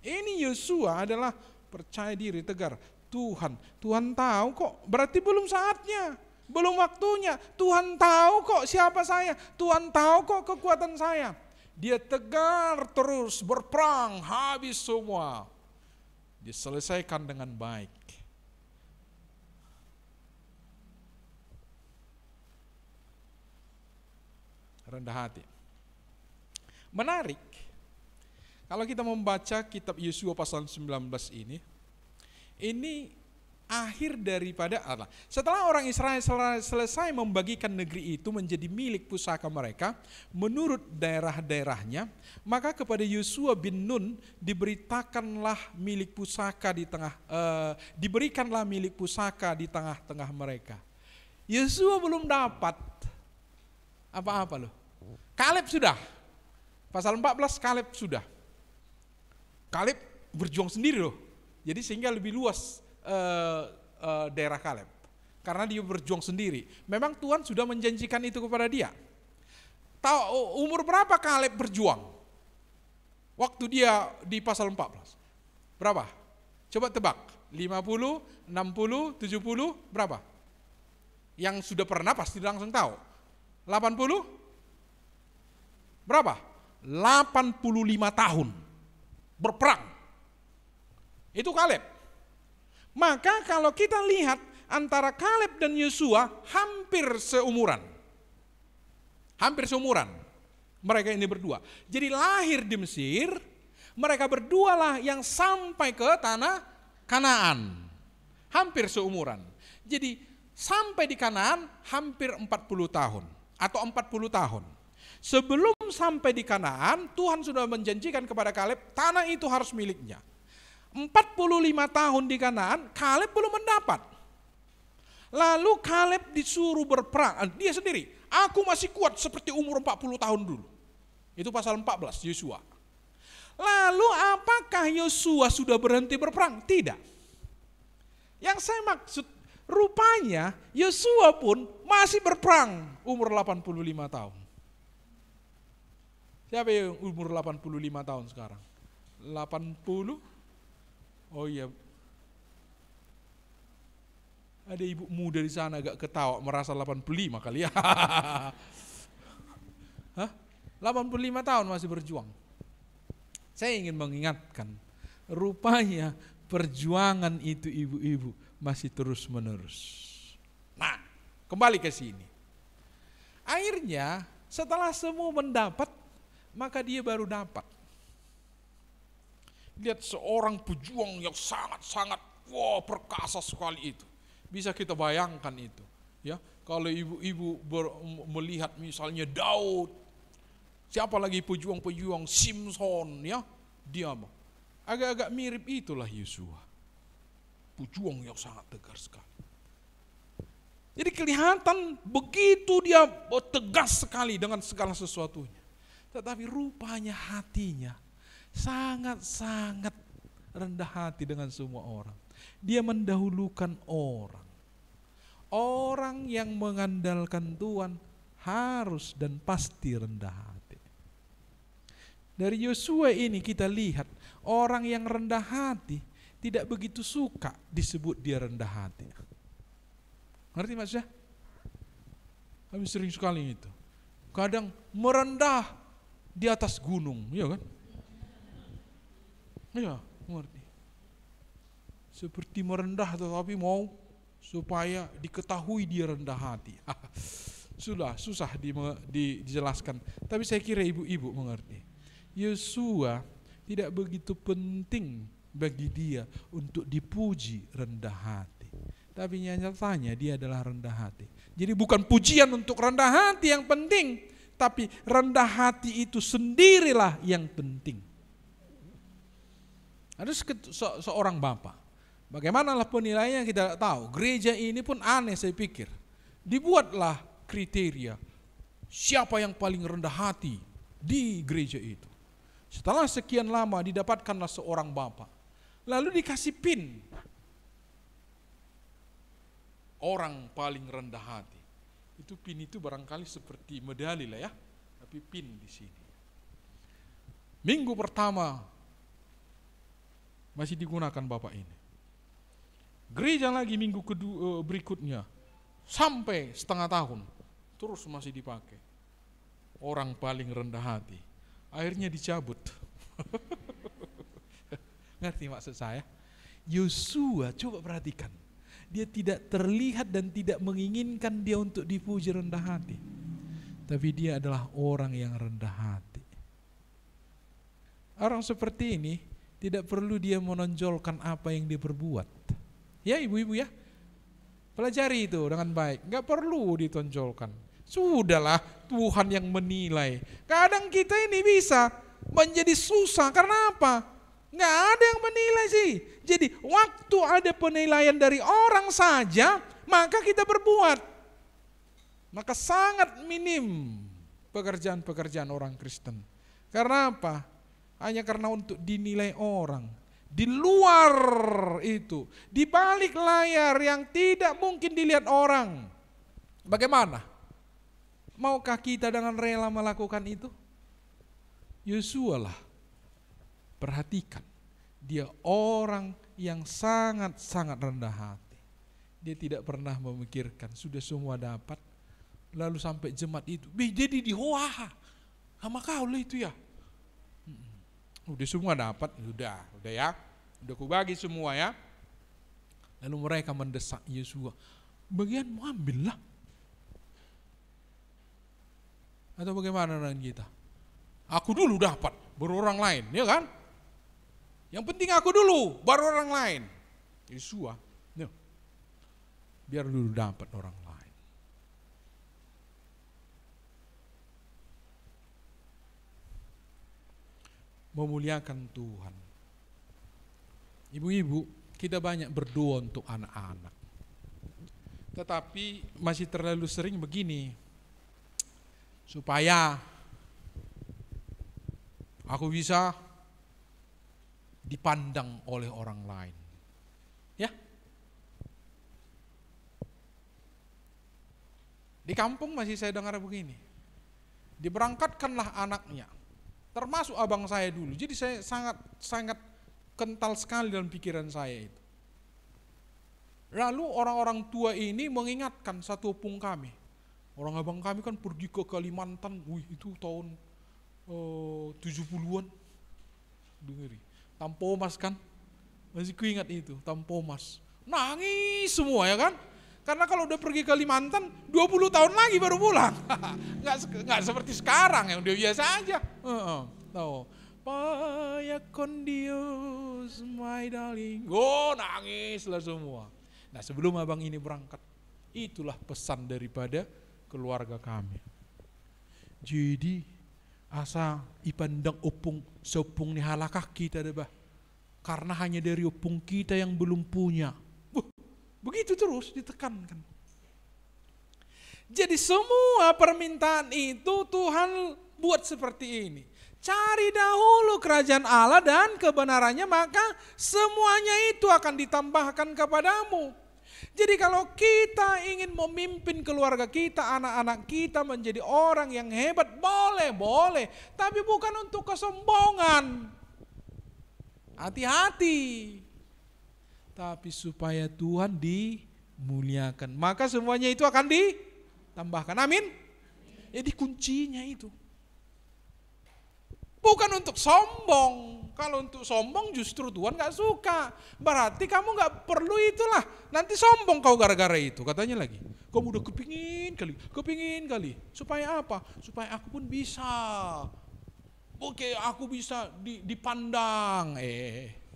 S1: Ini Yosua adalah percaya diri, tegar. Tuhan tahu kok, berarti belum saatnya, belum waktunya. Tuhan tahu kok siapa saya, Tuhan tahu kok kekuatan saya. Dia tegar terus, berperang, habis semua. Diselesaikan dengan baik. Rendah hati. Menarik. Kalau kita membaca kitab Yosua pasal 19 ini akhir daripada Allah. Setelah orang Israel selesai membagikan negeri itu menjadi milik pusaka mereka menurut daerah-daerahnya, maka kepada Yosua bin Nun diberikanlah milik pusaka di tengah-tengah mereka. Yosua belum dapat apa-apa loh. Kaleb sudah. Pasal 14 Kaleb sudah. Kaleb berjuang sendiri loh. Jadi sehingga lebih luas daerah Kaleb. Karena dia berjuang sendiri. Memang Tuhan sudah menjanjikan itu kepada dia. Tahu umur berapa Kaleb berjuang? Waktu dia di pasal 14. Berapa? Coba tebak. 50, 60, 70, berapa? Yang sudah pernah pasti langsung tahu. 80? Berapa? 85 tahun berperang. Itu Kaleb. Maka kalau kita lihat antara Kaleb dan Yosua hampir seumuran. Hampir seumuran. Mereka ini berdua. Jadi lahir di Mesir, mereka berdua lah yang sampai ke tanah Kanaan. Hampir seumuran. Jadi sampai di Kanaan hampir 40 tahun atau 40 tahun. Sebelum sampai di Kanaan, Tuhan sudah menjanjikan kepada Kaleb, tanah itu harus miliknya. 45 tahun di Kanaan, Kaleb belum mendapat. Lalu Kaleb disuruh berperang, dia sendiri, aku masih kuat seperti umur 40 tahun dulu. Itu pasal 14 Yosua. Lalu apakah Yosua sudah berhenti berperang? Tidak. Yang saya maksud, Rupanya Yosua pun masih berperang umur 85 tahun. Siapa yang umur 85 tahun sekarang? 80? Oh iya. Ada ibu muda di sana agak ketawa merasa 85 kali ya. Hah? 85 tahun masih berjuang. Saya ingin mengingatkan, rupanya perjuangan itu ibu-ibu masih terus menerus. Nah, kembali ke sini. Akhirnya setelah semua mendapat, maka dia baru dapat. Lihat seorang pejuang yang sangat-sangat perkasa sekali itu. Bisa kita bayangkan itu. Ya, kalau ibu-ibu melihat misalnya Daud, siapa lagi pejuang-pejuang, Simpson, ya, dia agak-agak mirip itulah Yosua. Pejuang yang sangat tegar sekali. Jadi kelihatan begitu dia tegas sekali dengan segala sesuatunya. Tetapi rupanya hatinya sangat-sangat rendah hati dengan semua orang. Dia mendahulukan orang. Orang yang mengandalkan Tuhan harus dan pasti rendah hati. Dari Yosua ini kita lihat orang yang rendah hati tidak begitu suka disebut dia rendah hati. Ngerti maksudnya? Kami sering sekali itu. Kadang merendah di atas gunung, iya kan? Iya, ngerti. Seperti merendah tetapi mau supaya diketahui dia rendah hati. Sudah susah dijelaskan. Tapi saya kira ibu-ibu mengerti. Yosua tidak begitu penting bagi dia untuk dipuji rendah hati. Tapi nyatanya dia adalah rendah hati. Jadi bukan pujian untuk rendah hati yang penting, tapi rendah hati itu sendirilah yang penting. Ada seorang bapak, bagaimanalah penilaiannya kita tidak tahu. Gereja ini pun aneh saya pikir. Dibuatlah kriteria siapa yang paling rendah hati di gereja itu. Setelah sekian lama didapatkanlah seorang bapak. Lalu dikasih pin. Orang paling rendah hati. Itu pin itu barangkali seperti medali lah ya. Tapi pin di sini. Minggu pertama masih digunakan bapak ini. Gereja lagi minggu kedua berikutnya. Sampai setengah tahun. Terus masih dipakai. Orang paling rendah hati. Akhirnya dicabut. Ngerti maksud saya? Yosua, coba perhatikan. Dia tidak terlihat dan tidak menginginkan dia untuk dipuji rendah hati. Tapi dia adalah orang yang rendah hati. Orang seperti ini tidak perlu dia menonjolkan apa yang dia perbuat. Ya ibu-ibu ya, pelajari itu dengan baik. Gak perlu ditonjolkan. Sudahlah Tuhan yang menilai. Kadang kita ini bisa menjadi susah. Karena apa? Nggak ada yang menilai sih. Jadi waktu ada penilaian dari orang saja, maka kita berbuat. Maka sangat minim pekerjaan-pekerjaan orang Kristen. Karena apa? Hanya karena untuk dinilai orang. Di luar itu, di balik layar yang tidak mungkin dilihat orang. Bagaimana? Maukah kita dengan rela melakukan itu? Yosua lah. Perhatikan, dia orang yang sangat-sangat rendah hati. Dia tidak pernah memikirkan, sudah semua dapat, lalu sampai jemaat itu, jadi dihoah sama kau lah itu ya. Udah semua dapat, udah ya, udah kubagi semua ya. Lalu mereka mendesak Yosua, bagianmu ambillah. Atau bagaimana dengan kita? Aku dulu dapat, baru orang lain, ya kan? Yang penting aku dulu, baru orang lain. Yosua, biar dulu dapat orang lain. Memuliakan Tuhan. Ibu-ibu, kita banyak berdoa untuk anak-anak. Tetapi masih terlalu sering begini. Supaya aku bisa dipandang oleh orang lain. Ya. Di kampung masih saya dengar begini. Diberangkatkanlah anaknya. Termasuk abang saya dulu. Jadi saya sangat kental sekali dalam pikiran saya itu. Lalu orang-orang tua ini mengingatkan satu opung kami. Orang abang kami kan pergi ke Kalimantan, itu tahun 70-an. Dengeri. Tampomas kan, masih kuingat itu, Tampomas. Nangis semua ya kan. Karena kalau udah pergi ke Kalimantan, 20 tahun lagi baru pulang. Nggak seperti sekarang yang udah biasa aja. Tahu. Paya con Dios, my darling. Nangislah semua. Nah sebelum abang ini berangkat, itulah pesan daripada keluarga kami. Jadi asa ipandang opung sopung ni halakah kita deh, karena hanya dari opung kita yang belum punya. Begitu terus ditekankan. Jadi semua permintaan itu Tuhan buat seperti ini. Cari dahulu kerajaan Allah dan kebenarannya, maka semuanya itu akan ditambahkan kepadamu. Jadi kalau kita ingin memimpin keluarga kita, anak-anak kita menjadi orang yang hebat, boleh. Tapi bukan untuk kesombongan. Hati-hati. Tapi supaya Tuhan dimuliakan. Maka semuanya itu akan ditambahkan. Amin. Jadi kuncinya itu. Bukan untuk sombong. Kalau untuk sombong justru Tuhan gak suka. Berarti kamu gak perlu itulah. Nanti sombong kau gara-gara itu. Katanya lagi. Kamu udah kepingin kali. Supaya apa? Supaya aku pun bisa. Oke, aku bisa dipandang.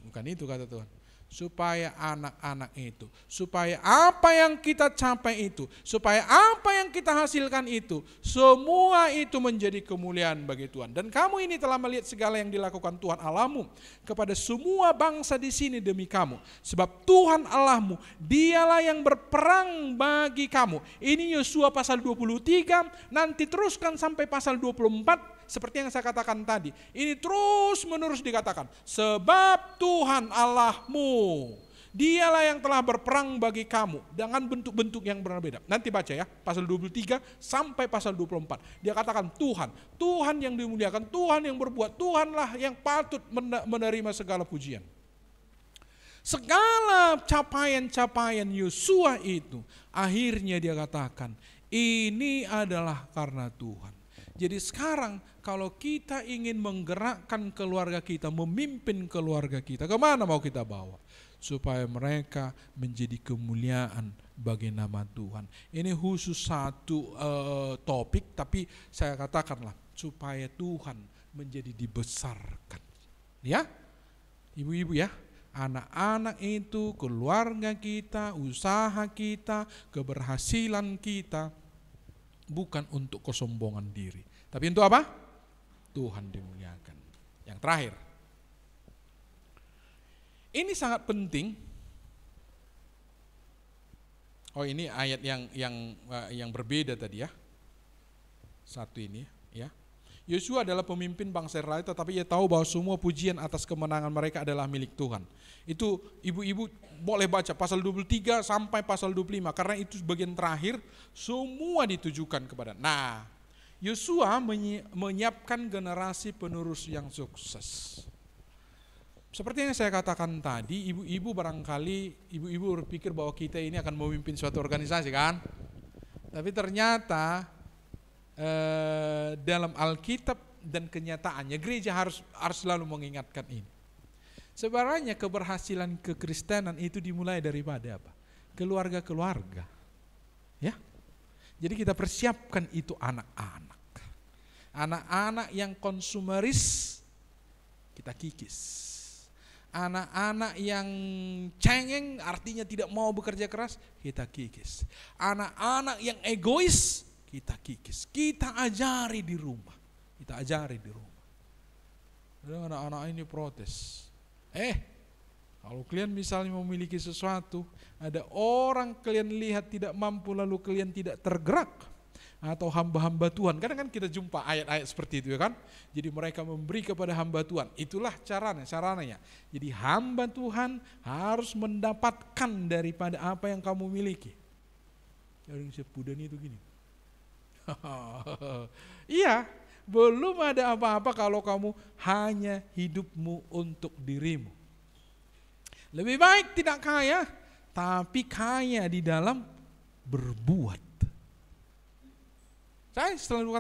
S1: Bukan itu kata Tuhan. Supaya anak-anak itu, supaya apa yang kita capai itu, supaya apa yang kita hasilkan itu, semua itu menjadi kemuliaan bagi Tuhan. Dan kamu ini telah melihat segala yang dilakukan Tuhan Allahmu kepada semua bangsa di sini demi kamu. Sebab Tuhan Allahmu, dialah yang berperang bagi kamu. Ini Yosua pasal 23, nanti teruskan sampai pasal 24. Seperti yang saya katakan tadi, ini terus menerus dikatakan. Sebab Tuhan Allahmu, dialah yang telah berperang bagi kamu dengan bentuk-bentuk yang berbeda. Nanti baca ya, pasal 23 sampai pasal 24. Dia katakan Tuhan yang dimuliakan, Tuhan yang berbuat, Tuhanlah yang patut menerima segala pujian. Segala capaian-capaian Yosua itu, akhirnya dia katakan, ini adalah karena Tuhan. Jadi sekarang kalau kita ingin menggerakkan keluarga kita, memimpin keluarga kita, kemana mau kita bawa? Supaya mereka menjadi kemuliaan bagi nama Tuhan. Ini khusus satu topik, tapi saya katakanlah supaya Tuhan menjadi dibesarkan. Ya, ibu-ibu ya, anak-anak itu, keluarga kita, usaha kita, keberhasilan kita, bukan untuk kesombongan diri, tapi untuk apa? Tuhan dimuliakan. Yang terakhir, ini sangat penting. Oh, ini ayat yang berbeda tadi ya. Satu ini ya. Yosua adalah pemimpin bangsa Israel, tetapi ia tahu bahwa semua pujian atas kemenangan mereka adalah milik Tuhan. Itu ibu-ibu boleh baca pasal 23 sampai pasal 25, karena itu bagian terakhir, semua ditujukan kepada. Nah, Yosua menyiapkan generasi penerus yang sukses. Seperti yang saya katakan tadi, ibu-ibu barangkali ibu-ibu berpikir bahwa kita ini akan memimpin suatu organisasi kan? Tapi ternyata dalam Alkitab dan kenyataannya gereja harus selalu mengingatkan ini. Sebenarnya keberhasilan kekristenan itu dimulai daripada apa? Keluarga-keluarga. Ya. Jadi kita persiapkan itu anak-anak. Anak-anak yang konsumeris kita kikis. Anak-anak yang cengeng artinya tidak mau bekerja keras, kita kikis. Anak-anak yang egois, kita kikis. Kita ajari di rumah. Anak-anak ini protes. Kalau kalian misalnya memiliki sesuatu, ada orang kalian lihat tidak mampu lalu kalian tidak tergerak, atau hamba-hamba Tuhan, kadang kan kita jumpa ayat-ayat seperti itu ya kan. Jadi mereka memberi kepada hamba Tuhan, itulah caranya. Jadi hamba Tuhan harus mendapatkan daripada apa yang kamu miliki. Yang sepudani itu gini, Iya, belum ada apa-apa kalau kamu hanya hidupmu untuk dirimu. Lebih baik tidak kaya, tapi kaya di dalam berbuat. Saya selalu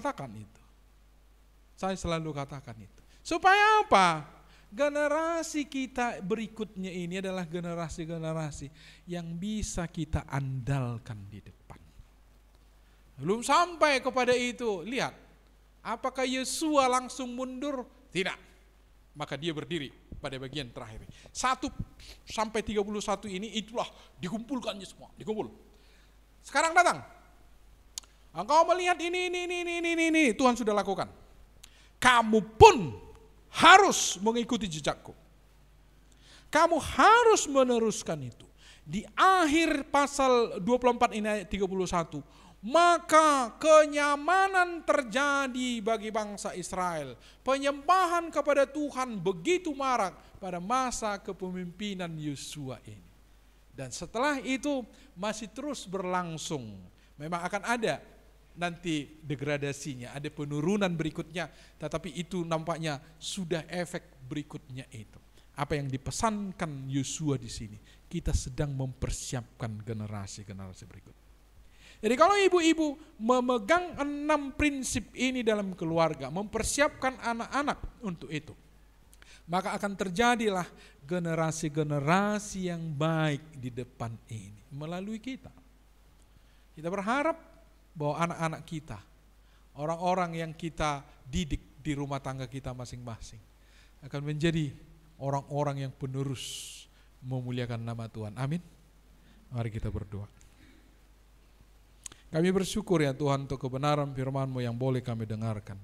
S1: katakan itu. Supaya apa? Generasi kita berikutnya ini adalah generasi-generasi yang bisa kita andalkan di depan. Belum sampai kepada itu, lihat. Apakah Yosua langsung mundur? Tidak. Maka dia berdiri pada bagian terakhir. 1 sampai 31 ini itulah dikumpulkannya semua, dikumpul. Sekarang datang. Engkau melihat ini, Tuhan sudah lakukan. Kamu pun harus mengikuti jejakku. Kamu harus meneruskan itu. Di akhir pasal 24 ini ayat 31, maka kenyamanan terjadi bagi bangsa Israel. Penyembahan kepada Tuhan begitu marak pada masa kepemimpinan Yosua ini. Dan setelah itu masih terus berlangsung. Memang akan ada nanti degradasinya, ada penurunan berikutnya, tetapi itu nampaknya sudah efek berikutnya itu. Apa yang dipesankan Yosua di sini, kita sedang mempersiapkan generasi-generasi berikut. Jadi kalau ibu-ibu memegang 6 prinsip ini dalam keluarga, mempersiapkan anak-anak untuk itu, maka akan terjadilah generasi-generasi yang baik di depan ini melalui kita. Kita berharap bahwa anak-anak kita, orang-orang yang kita didik di rumah tangga kita masing-masing, akan menjadi orang-orang yang penerus memuliakan nama Tuhan. Amin. Mari kita berdoa. Kami bersyukur ya Tuhan untuk kebenaran firman-Mu yang boleh kami dengarkan.